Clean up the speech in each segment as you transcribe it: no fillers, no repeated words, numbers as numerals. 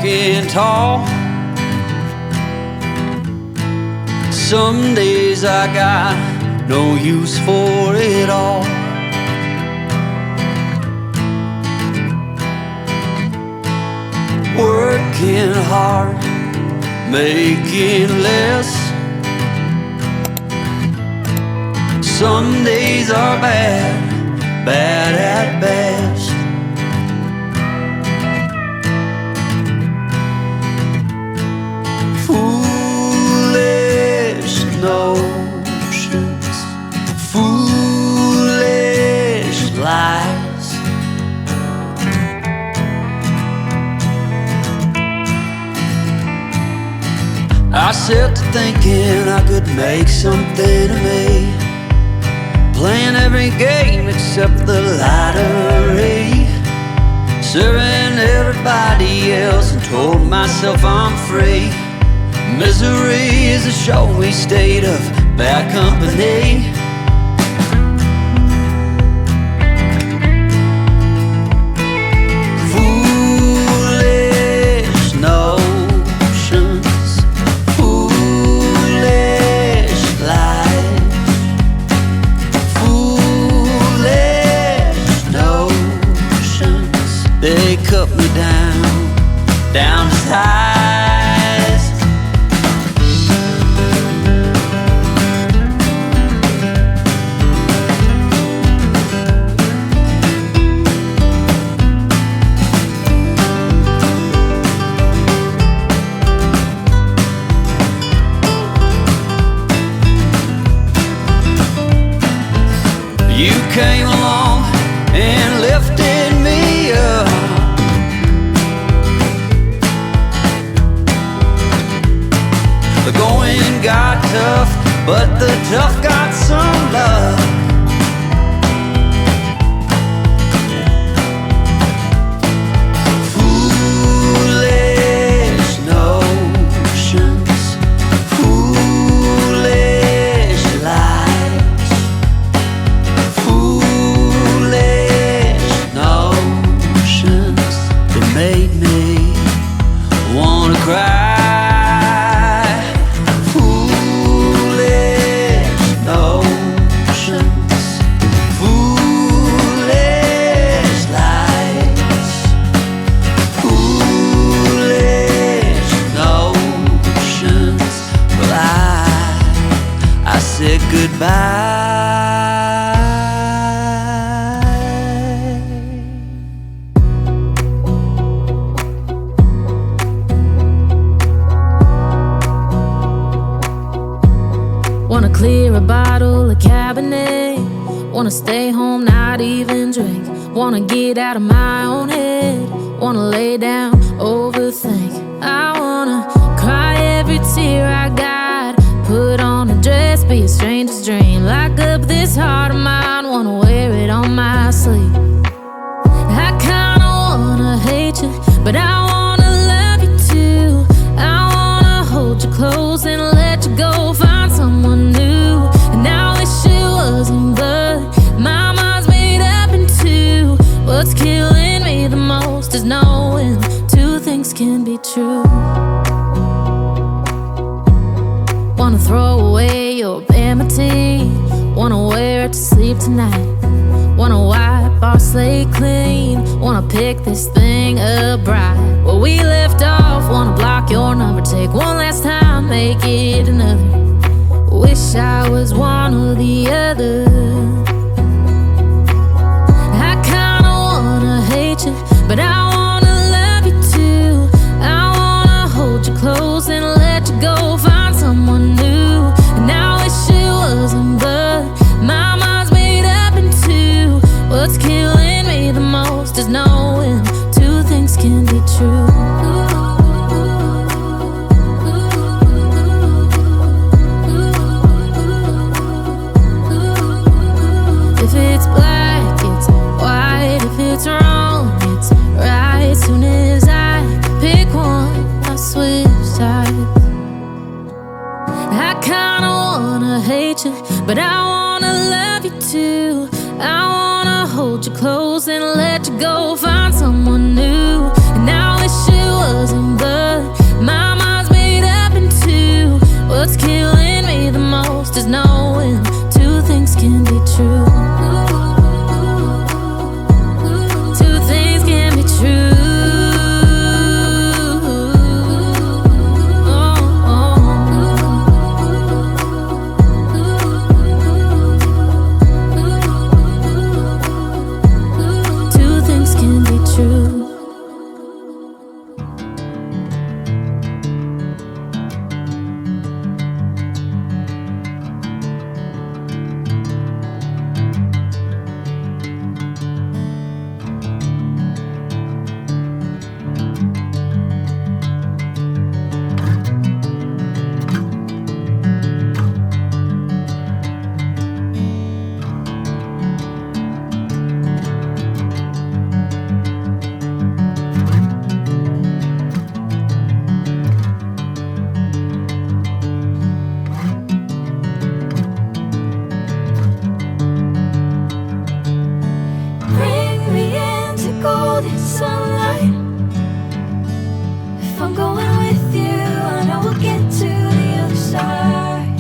walking tall. Some days I got no use for it all. Working hard, making less. Some days are bad, bad at best. Foolish notions, foolish lies. I set to thinking I could make something of me, playing every game except the lottery, serving everybody else and told myself I'm free. Misery is a showy state of bad company. Foolish notions, foolish lies. Foolish notions, they cut me down to size. You came along and lifted me up. The going got tough, but the tough got some love. Foolish notions, foolish lies. Foolish notions that made me wanna cry. Foolish notions, foolish lies. Foolish notions. Well, I said goodbye. Wanna clear a bottle of Cabernet. Wanna stay home, not even drink. Wanna get out of my own head. Wanna lay down, overthink. I wanna cry every tear I got. Put on a dress, be a stranger's dream. Lock up this heart of mine, wanna wear it on my sleeve. I kinda wanna hate you, but I wanna love you too. I wanna hold you close and let you go, find someone new. And I wish it wasn't, but my mind's made up in two. What's killing me the most is knowing two things can be true. Wanna throw away your vanity, wanna wear it to sleep tonight. Wanna wipe our slate clean, wanna pick this thing up right where we left off. Wanna block your number, take one last time, make it another. Wish I was one or the other. I kinda wanna hate you, but I wanna love you too. I wanna hold you close and let you go, find someone new. And I wish it wasn't, but my mind's made up in two. What's killing me the most is knowing two things can be true. If it's black, it's white. If it's wrong, it's right. Soon as I pick one, I switch sides. I kinda wanna hate you, but I wanna love you too. I wanna hold you close and let you go, find someone new. And I wish it wasn't good. My mind's made up in two. What's killing me the most is knowing two things can be true. Two things can be true. Two things can be true. Bring me into golden sunlight. If I'm going with you, I know we'll get to the other side.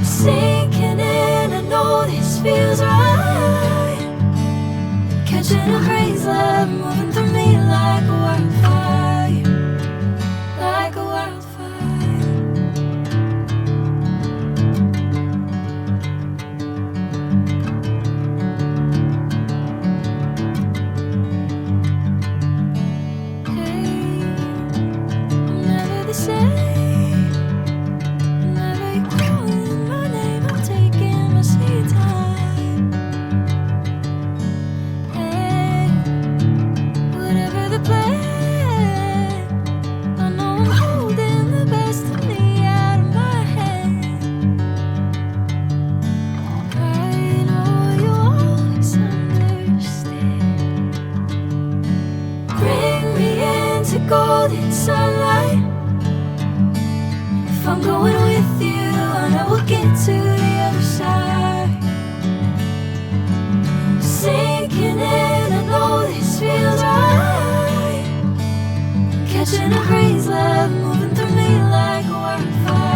Sinking in, I know this feels right. Catching a breeze, love moving through me like a wildfire, like a wildfire. I'm never the same. Whenever you're calling my name, I'm taking my sweet time. Hey, whatever the plan, I know I'm holding the best of me out of my hand. I know you always understand. Bring me into golden sunlight. If I'm going with you, I know we'll get to the other side. Sinking in, I know this feels right. Catching a breeze, love moving through me like a wildfire.